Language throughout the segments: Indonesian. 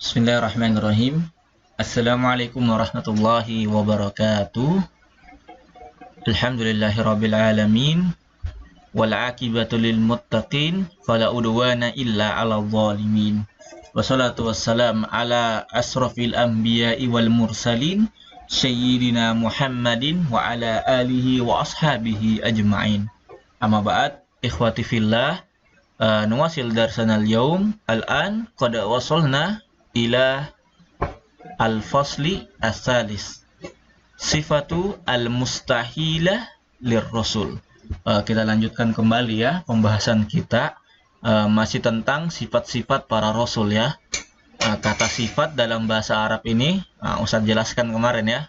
Bismillahirrahmanirrahim. Assalamualaikum warahmatullahi wabarakatuh. Alhamdulillahirabbil alamin wal aqibatu lil muttaqin fala udwana illa 'alal zalimin. Wassalatu wassalam ala asrafil anbiya'i wal mursalin sayyidina Muhammadin wa ala alihi wa ashabihi ajma'in. Amma ba'd, ikhwati fillah, nuwasil darsanal yaum. Al-an qad wasalna ila al-fasli as-salis, sifatu al-mustahilah lirrasul. Kita lanjutkan kembali ya pembahasan kita, masih tentang sifat-sifat para rasul ya. Kata sifat dalam bahasa Arab ini Ustadz jelaskan kemarin ya.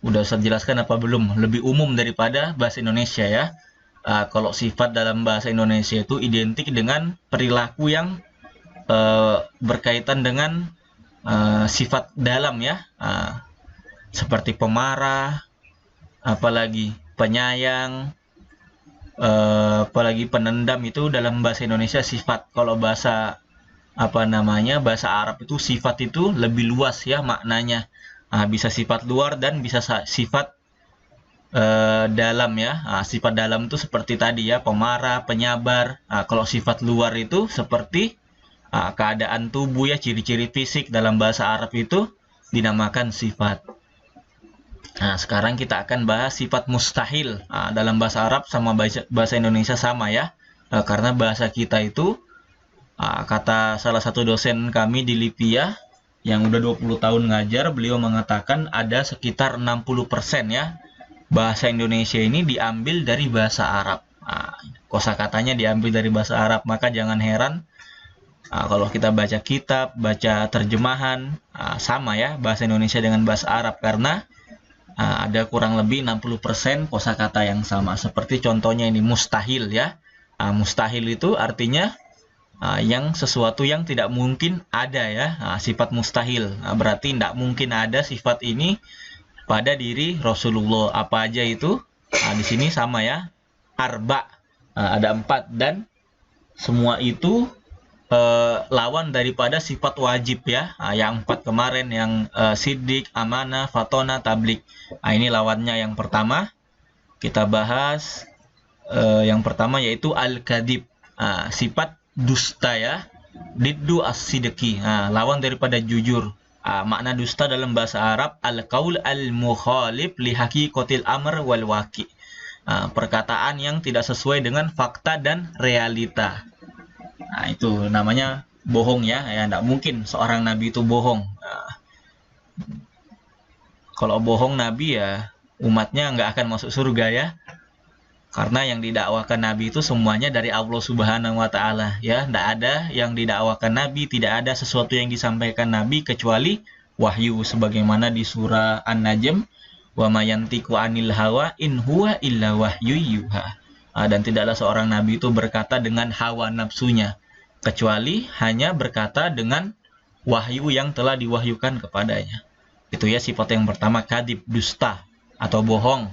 Udah Ustadz jelaskan apa belum? Lebih umum daripada bahasa Indonesia ya. Kalau sifat dalam bahasa Indonesia itu identik dengan perilaku yang berkaitan dengan sifat dalam ya, seperti pemarah, apalagi penyayang, apalagi penendam. Itu dalam bahasa Indonesia sifat. Kalau bahasa bahasa Arab itu sifat itu lebih luas ya maknanya. Bisa sifat luar dan bisa sifat dalam ya. Sifat dalam itu seperti tadi ya, pemarah, penyabar. Kalau sifat luar itu seperti keadaan tubuh ya, ciri-ciri fisik dalam bahasa Arab itu dinamakan sifat. Sekarang kita akan bahas sifat mustahil. Dalam bahasa Arab sama bahasa Indonesia sama ya. Karena bahasa kita itu, kata salah satu dosen kami di Lipia yang udah 20 tahun ngajar, beliau mengatakan ada sekitar 60% ya bahasa Indonesia ini diambil dari bahasa Arab. Kosakatanya diambil dari bahasa Arab, maka jangan heran kalau kita baca kitab, baca terjemahan, sama ya bahasa Indonesia dengan bahasa Arab, karena ada kurang lebih 60% kosakata yang sama. Seperti contohnya ini mustahil ya. Mustahil itu artinya yang sesuatu yang tidak mungkin ada ya. Sifat mustahil berarti tidak mungkin ada sifat ini pada diri Rasulullah. Apa aja itu? Di sini sama ya. Arba, ada 4, dan semua itu lawan daripada sifat wajib ya. Yang 4 kemarin, yang sidik, amanah, fatona, tablik. Ini lawannya. Yang pertama kita bahas, yang pertama yaitu al-kadhib, sifat dusta ya. Diddu as-sidqi, lawan daripada jujur. Makna dusta dalam bahasa Arab al-qaul al-mukhalif li haqiqatil amr wal waqi', perkataan yang tidak sesuai dengan fakta dan realita. Itu namanya bohong ya. Tidak mungkin seorang nabi itu bohong. Kalau bohong nabi ya umatnya nggak akan masuk surga ya. Karena yang didakwakan nabi itu semuanya dari Allah Subhanahu wa Ta'ala ya. Tidak ada yang didakwakan nabi, tidak ada sesuatu yang disampaikan nabi kecuali wahyu, sebagaimana di surah An-Najm, wa ma yantiqu anil hawa in huwa illa wahyu yuha. Dan tidaklah seorang nabi itu berkata dengan hawa nafsunya, kecuali hanya berkata dengan wahyu yang telah diwahyukan kepadanya. Itu ya sifat yang pertama, kadhib, dusta atau bohong.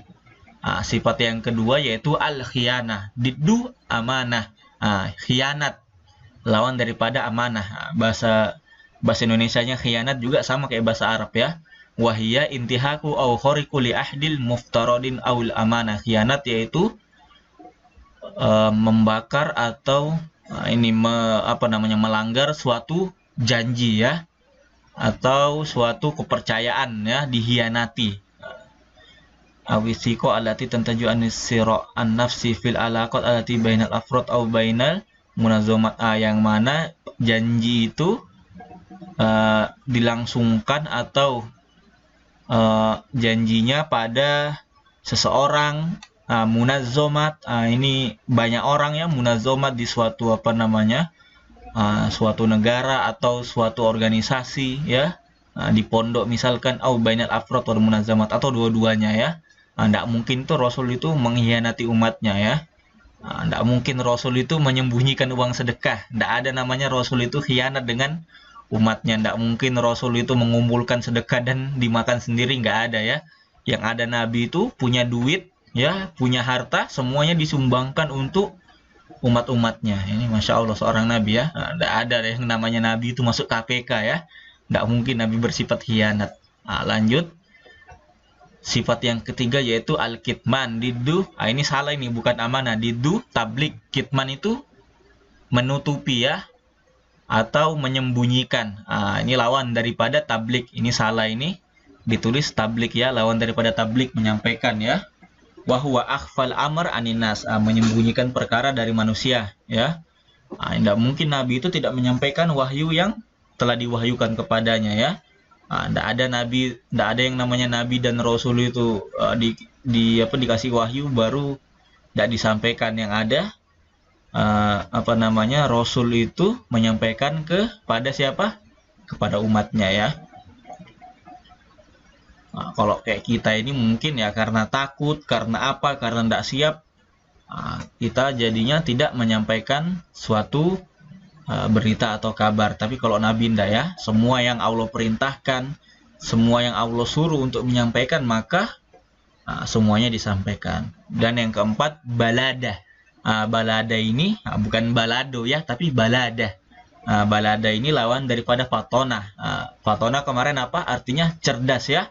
Sifat yang kedua yaitu al-khiyanah, diddu amanah, khianat, lawan daripada amanah. Bahasa Indonesianya khianat juga sama kayak bahasa Arab ya. Wahia intihaku au khariqu li ahdil muftaradin aul amanah. Khianat yaitu membakar atau melanggar suatu janji ya, atau suatu kepercayaan ya, dihianati. Awisiko alati tentaju anisiro an nafsi fil alaqat alati bainal afrod au bainal munazomat, yang mana janji itu dilangsungkan atau janjinya pada seseorang. Munazomat, ini banyak orang ya. Munazomat di suatu suatu negara atau suatu organisasi ya, di pondok misalkan, au bainal afrod wal munazamat, atau dua-duanya ya. Tidak mungkin tuh Rasul itu mengkhianati umatnya ya. Tidak mungkin Rasul itu menyembunyikan uang sedekah. Tidak ada namanya Rasul itu khianat dengan umatnya. Tidak mungkin Rasul itu mengumpulkan sedekah dan dimakan sendiri. Nggak ada ya. Yang ada Nabi itu punya duit ya, punya harta, semuanya disumbangkan untuk umat-umatnya. Ini Masya Allah seorang Nabi ya. Tidak ada yang namanya Nabi itu masuk KPK ya. Tidak mungkin Nabi bersifat khianat. Lanjut. Sifat yang ketiga yaitu al-kitman. Diddu, ini salah ini, bukan amanah. Diddu, tablik. Kitman itu menutupi ya. Atau menyembunyikan. Ini lawan daripada tablik. Ini salah ini. Ditulis tablik ya. Lawan daripada tablik, menyampaikan ya. Wahwa akhfal amr aninas, menyembunyikan perkara dari manusia ya. Tidak mungkin Nabi itu tidak menyampaikan wahyu yang telah diwahyukan kepadanya ya. Tidak ada nabi, tidak ada yang namanya nabi dan rasul itu dikasih wahyu baru tidak disampaikan. Yang ada rasul itu menyampaikan kepada siapa? Kepada umatnya ya. Kalau kayak kita ini mungkin ya karena takut, karena apa, karena tidak siap, kita jadinya tidak menyampaikan suatu berita atau kabar. Tapi kalau Nabi tidak ya, semua yang Allah perintahkan, semua yang Allah suruh untuk menyampaikan, maka semuanya disampaikan. Dan yang keempat, balada. Balada ini bukan balado ya, tapi balada. Balada ini lawan daripada fatona. Fatona kemarin apa? Artinya cerdas ya.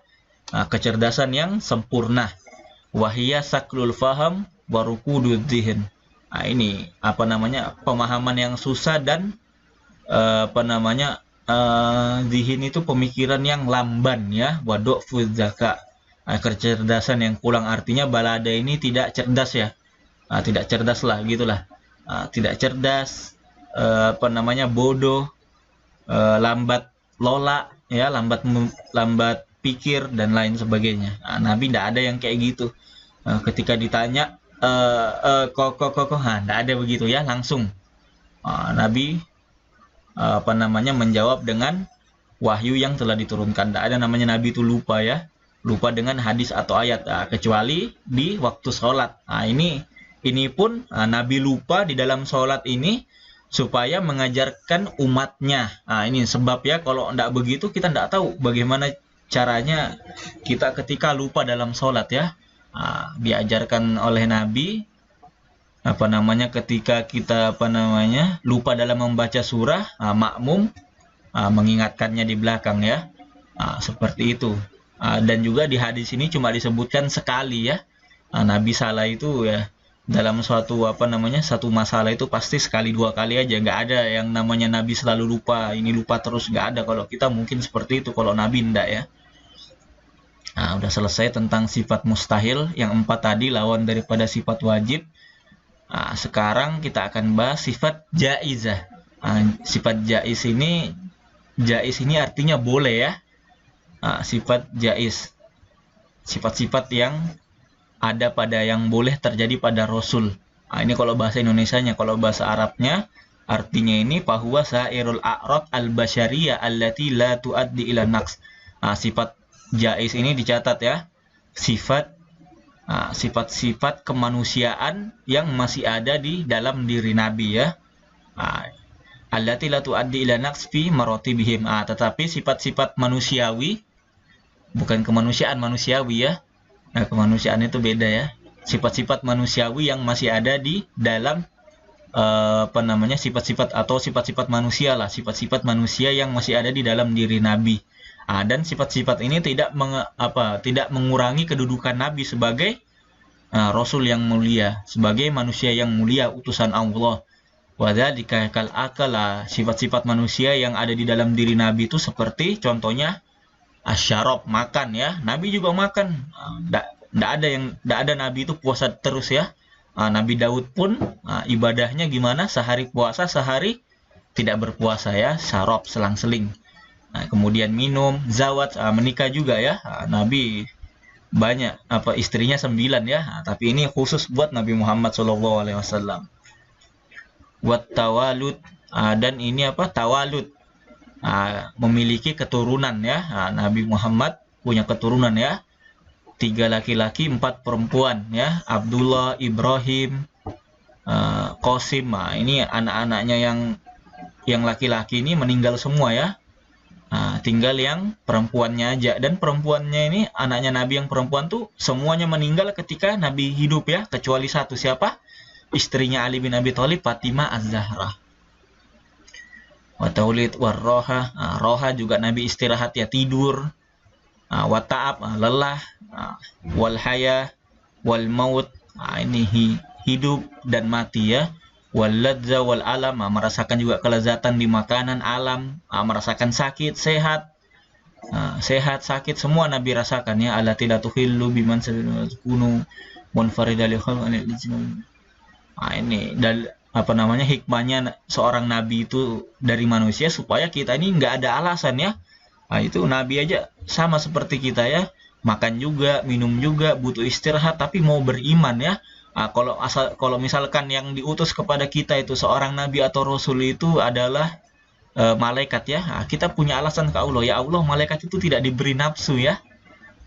Kecerdasan yang sempurna. Wahiyya saklul faham warukudud dhihin. Ini pemahaman yang susah dan zihin itu pemikiran yang lamban ya. Wadu'fuz zaka. Kecerdasan yang kurang, artinya balada ini tidak cerdas ya. Tidak cerdas lah gitulah. Tidak cerdas, bodoh, lambat lola ya, lambat pikir dan lain sebagainya. Nabi tidak ada yang kayak gitu. Ketika ditanya tidak ada begitu ya, langsung Nabi menjawab dengan wahyu yang telah diturunkan. Tidak ada namanya Nabi itu lupa ya, lupa dengan hadis atau ayat, kecuali di waktu sholat. Ini pun Nabi lupa di dalam sholat ini supaya mengajarkan umatnya. Ini sebab ya, kalau tidak begitu kita tidak tahu bagaimana caranya kita ketika lupa dalam sholat ya. Diajarkan oleh Nabi ketika kita lupa dalam membaca surah, makmum mengingatkannya di belakang ya. Seperti itu. Dan juga di hadis ini cuma disebutkan sekali ya. Nabi salah itu ya dalam satu masalah itu pasti sekali dua kali aja. Nggak ada yang namanya Nabi selalu lupa, ini lupa terus, nggak ada. Kalau kita mungkin seperti itu, kalau Nabi enggak ya. Udah selesai tentang sifat mustahil yang 4 tadi, lawan daripada sifat wajib. Sekarang kita akan bahas sifat jaizah. Sifat jaiz ini artinya boleh ya. Sifat jaiz, sifat-sifat yang ada pada yang boleh terjadi pada Rasul. Ini kalau bahasa Indonesianya. Kalau bahasa Arabnya artinya ini fahuwa sa'irul a'rad al-basyariyah allati la tuaddi ila naqs. Sifat jaiz ini dicatat ya, sifat-sifat kemanusiaan yang masih ada di dalam diri Nabi ya. Allati la tuaddi ila naqs fi maratibihim. Tetapi sifat-sifat manusiawi, bukan kemanusiaan, manusiawi ya. Kemanusiaan itu beda ya. Sifat-sifat manusiawi yang masih ada di dalam sifat-sifat atau sifat-sifat manusia lah, sifat-sifat manusia yang masih ada di dalam diri Nabi. Dan sifat-sifat ini tidak mengurangi kedudukan Nabi sebagai Rasul yang mulia, sebagai manusia yang mulia, utusan Allah. Wadzalika kal akala, sifat-sifat manusia yang ada di dalam diri Nabi itu seperti contohnya asyarab, makan ya. Nabi juga makan. Tidak ada Nabi itu puasa terus ya. Nabi Daud pun ibadahnya gimana? Sehari puasa, sehari tidak berpuasa ya. Syarab, selang-seling. Kemudian minum, zawat, menikah juga ya. Nabi banyak, istrinya 9 ya. Tapi ini khusus buat Nabi Muhammad SAW. Buat tawalud, dan ini tawalud, memiliki keturunan ya. Nabi Muhammad punya keturunan ya. 3 laki-laki, 4 perempuan ya. Abdullah, Ibrahim, Qasim. Ini anak-anaknya yang laki-laki ini meninggal semua ya. Tinggal yang perempuannya aja. Dan perempuannya ini, anaknya Nabi yang perempuan tuh semuanya meninggal ketika Nabi hidup ya, kecuali satu. Siapa? istrinya Ali bin Abi Thalib, Fatimah Az-Zahra. Wa taulid warroha, roha juga Nabi istirahat ya, tidur. Wa ta'ab, lelah. Wal haya wal maut, ini hidup dan mati ya. Wal ladza wal alam, merasakan juga kelezatan di makanan, alam, merasakan sakit, sehat. Sehat, sakit, semua Nabi rasakan ya. Allati la tuhillu biman sakunu munfaridal khalqi. Ini hikmahnya seorang nabi itu dari manusia, supaya kita ini nggak ada alasan ya. Itu nabi aja sama seperti kita ya, makan juga, minum juga, butuh istirahat, tapi mau beriman ya. Kalau misalkan yang diutus kepada kita itu seorang nabi atau rasul itu adalah malaikat ya, kita punya alasan ke Allah, ya Allah, malaikat itu tidak diberi nafsu ya.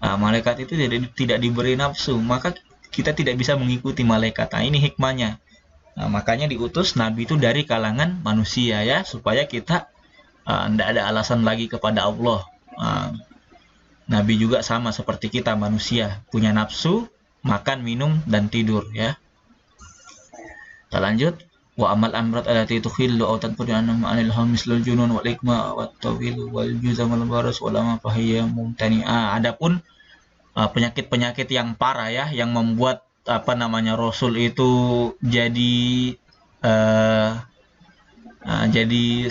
Malaikat itu tidak diberi nafsu, maka kita tidak bisa mengikuti malaikat. Ini hikmahnya. Makanya diutus nabi itu dari kalangan manusia ya, supaya kita tidak ada alasan lagi kepada Allah. Nabi juga sama seperti kita manusia, punya nafsu, makan, minum, dan tidur ya. Kita lanjut. Wa amal amrat allati tukhillu aw tanfuru anhum anil hamislul junun wal ikma wat tawil wal juzam wal baras wal ama fahiya mumtani'a. Adapun penyakit-penyakit yang parah ya, yang membuat rasul itu jadi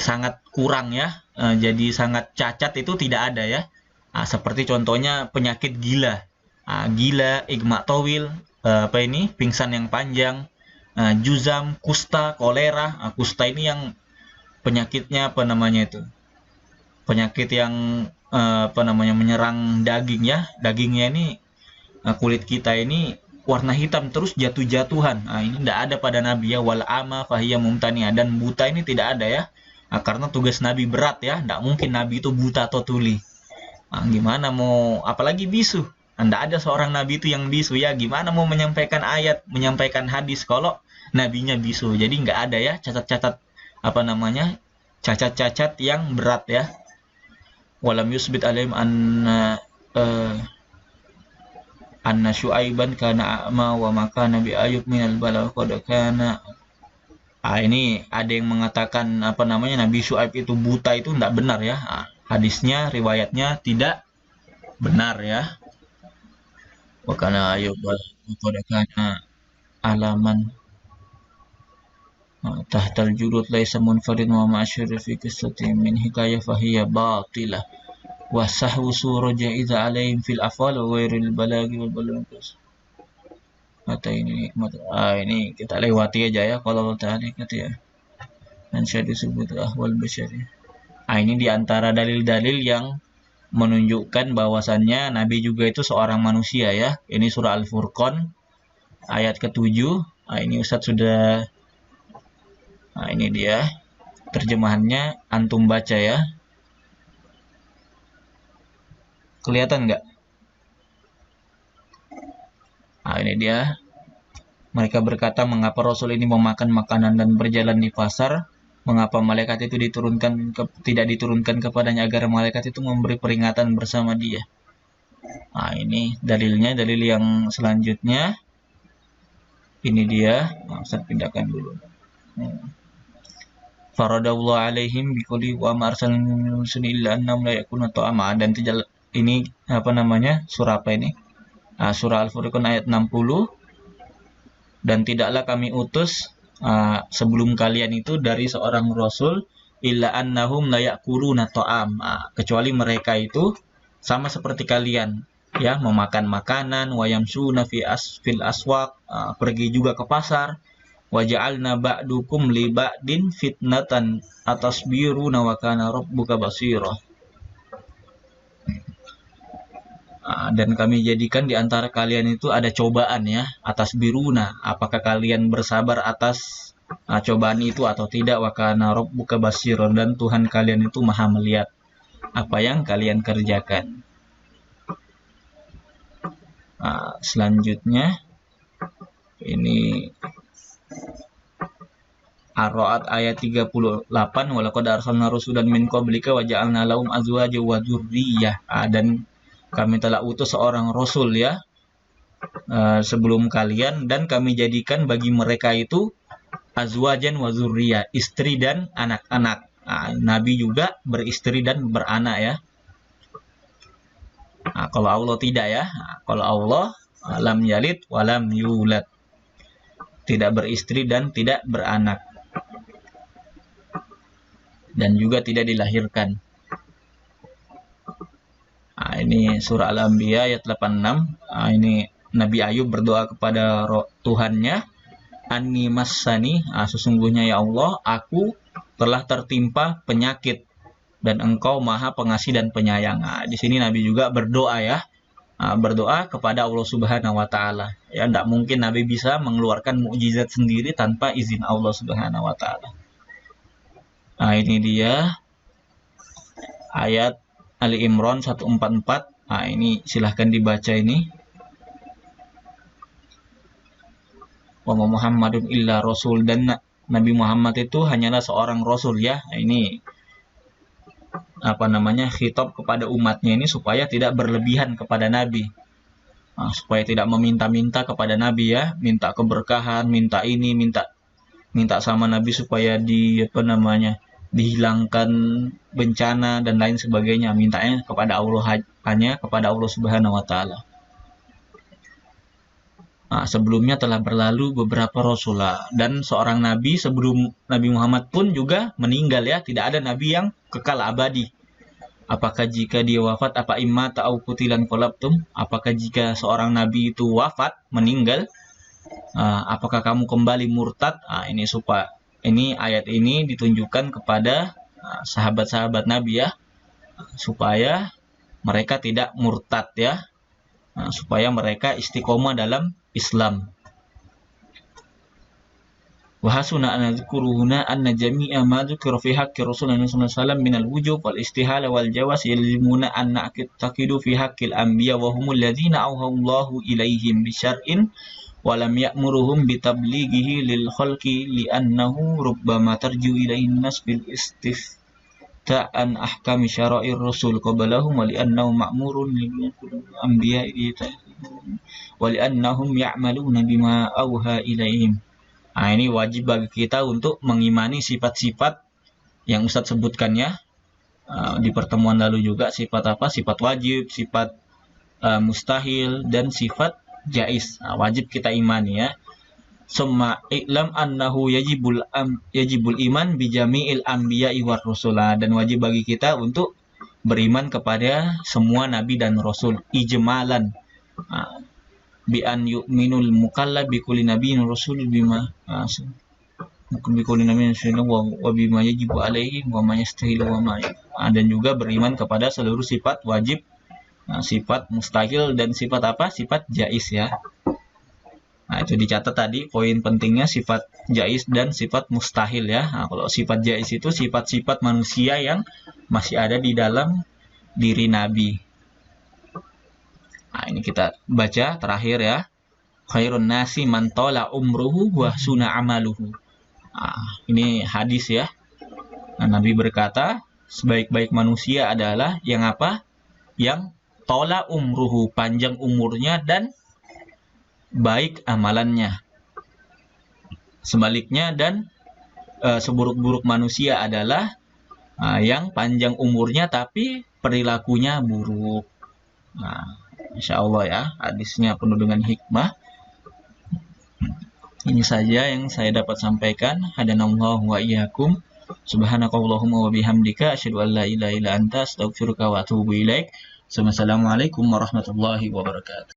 sangat kurang ya, jadi sangat cacat, itu tidak ada ya. Seperti contohnya penyakit gila, igma tawil, pingsan yang panjang, juzam, kusta, kolera. Kusta ini yang penyakitnya penyakit yang menyerang daging ya. Dagingnya ini, kulit kita ini warna hitam terus jatuh-jatuhan. Ini tidak ada pada Nabi ya. Wal ama fahiya mumtani'a, dan buta ini tidak ada ya. Karena tugas Nabi berat ya, tidak mungkin Nabi itu buta atau tuli. Gimana mau, apalagi bisu. Tidak ada seorang Nabi itu yang bisu ya. Gimana mau menyampaikan ayat, menyampaikan hadis kalau nabinya bisu. Jadi nggak ada ya cacat-cacat cacat-cacat yang berat ya. Walam yusbit alaihim anna Syuaiban kana a'ma wa maka Nabi Ayub minal bala qad kana. Ini ada yang mengatakan Nabi Syuaib itu buta, itu tidak benar ya. Hadisnya, riwayatnya tidak benar ya. Wa kana Ayub qad kana alaman tahtal jurut laisa munfarid wa ma'asyir fi qissati min hikayah fahiya batilah wa sahwu suraja idza alaihim fil afal wa ghairil balagi wal balagh. Ini kita lewati aja ya kalau tadi kata ya. Ansyadu subut ahwal basyari. Ini diantara dalil-dalil yang menunjukkan bahwasannya Nabi juga itu seorang manusia ya. Ini surah Al-Furqan ayat ke-7. Ini Ustadz sudah. Ini dia terjemahannya, antum baca ya. Kelihatan nggak? Ini dia. Mereka berkata, mengapa Rasul ini memakan makanan dan berjalan di pasar? Mengapa malaikat itu tidak diturunkan kepadanya agar malaikat itu memberi peringatan bersama dia? Ini dalilnya, dalil yang selanjutnya. Ini dia. Saya pindahkan dulu. Faradallahu alaihim biquli wa ma arsalna min rasulin illa annahum la yakunu ta'ama. Dan ini surah apa ini? Surah Al-Furqan ayat 60. Dan tidaklah kami utus sebelum kalian itu dari seorang rasul illa annahum la yakuluna ta'am, kecuali mereka itu sama seperti kalian ya, memakan makanan, wa yamsuna fil aswaq, pergi juga ke pasar, wa ja'alna ba'dukum li ba'din fitnatan atasbiruna wa kana rabbuka basira. Dan kami jadikan di antara kalian itu ada cobaan ya, atas biruna, apakah kalian bersabar atas cobaan itu atau tidak, wa kana rabbuka basiron, dan Tuhan kalian itu maha melihat apa yang kalian kerjakan. Selanjutnya ini Ar-Ra'd ayat 38, walaqad arsalna rusulan min qablika wa ja'alna lahum azwaja wa dzurriyyah. Dan kami telah utus seorang rasul ya, sebelum kalian, dan kami jadikan bagi mereka itu azwajan wa dzurriyyah, istri dan anak-anak. Nabi juga beristri dan beranak ya. Kalau Allah tidak ya. Kalau Allah lam yalid wa lam yulad, tidak beristri dan tidak beranak, dan juga tidak dilahirkan. Ini surah Al-Anbiya ayat 86. Ini Nabi Ayub berdoa kepada Tuhannya, Anni massani, sesungguhnya ya Allah, aku telah tertimpa penyakit dan Engkau Maha Pengasih dan Penyayang. Di sini Nabi juga berdoa ya, berdoa kepada Allah Subhanahu wa taala. Ya, tidak mungkin Nabi bisa mengeluarkan mukjizat sendiri tanpa izin Allah Subhanahu wa taala. Ini dia ayat Ali Imran 144. Ini silahkan dibaca ini. Wa Muhammadun illa rasul, dan Nabi Muhammad itu hanyalah seorang rasul ya. Ini khitab kepada umatnya ini supaya tidak berlebihan kepada Nabi. Supaya tidak meminta-minta kepada Nabi ya, minta keberkahan, minta ini, minta sama Nabi supaya dihilangkan bencana dan lain sebagainya. Mintanya kepada Allah, hanya kepada Allah Subhanahu wa taala. Sebelumnya telah berlalu beberapa rasulullah, dan seorang nabi sebelum Nabi Muhammad pun juga meninggal ya. Tidak ada nabi yang kekal abadi. Apakah jika dia wafat, apa imma ta'au qutilan qalabtum? Apakah jika seorang nabi itu wafat, meninggal, apakah kamu kembali murtad? Ini ayat ini ditunjukkan kepada sahabat-sahabat Nabi ya, supaya mereka tidak murtad ya, supaya mereka istiqomah dalam Islam. Wa hasuna an nadhkuruhuna anna jami'a ma dzukira fi haqqi Rasulullah sallallahu alaihi wasallam min al-wujub wal istihala wal jawaz yalzimuna an na'taqidu fi haqqil anbiya wa humul ladzina awhallahu ilaihim bi syar'in wa lam ya'muruhum bi tablighihi lil khalqi li'annahu rubbama tarju ilaihin nas bil istifta' ahkami syara'ir rasul qablahum wa li'annahu ma'murun lil anbiya'i wa li'annahum ya'maluna bima awha ilaihim. Ini wajib bagi kita untuk mengimani sifat-sifat yang Ustadz sebutkan ya di pertemuan lalu juga. Sifat apa? Sifat wajib, sifat mustahil, dan sifat jaiz. Wajib kita imani ya. Summa i'lam annahu yajibul iman bi jami'il anbiya'i war rusulah, dan wajib bagi kita untuk beriman kepada semua nabi dan rasul ijmalan. Bi an yu'minul mukallaf bi kulli nabiyyin rasul bima bi kulli nabiyyin wa bima yajibu alaihi wa ma yastahilu wa ma, dan juga beriman kepada seluruh sifat wajib, sifat mustahil, dan sifat apa? Sifat jaiz ya. Itu dicatat tadi poin pentingnya, sifat jaiz dan sifat mustahil ya. Kalau sifat jaiz itu sifat-sifat manusia yang masih ada di dalam diri nabi. Ini kita baca terakhir ya. Khairun nasi man tala umruhu wa suna amaluhu. Ini hadis ya. Nabi berkata, sebaik-baik manusia adalah yang apa? Yang tola umruhu, panjang umurnya dan baik amalannya. Sebaliknya, dan seburuk-buruk manusia adalah yang panjang umurnya tapi perilakunya buruk. Insya Allah ya, hadisnya penuh dengan hikmah. Ini saja yang saya dapat sampaikan. Hadanallahu wa iyyakum. Subhanakallahumma wa bihamdika asyhadu an la ilaha illa anta astaghfiruka wa atubu ilaik. Wassalamualaikum warahmatullahi wabarakatuh.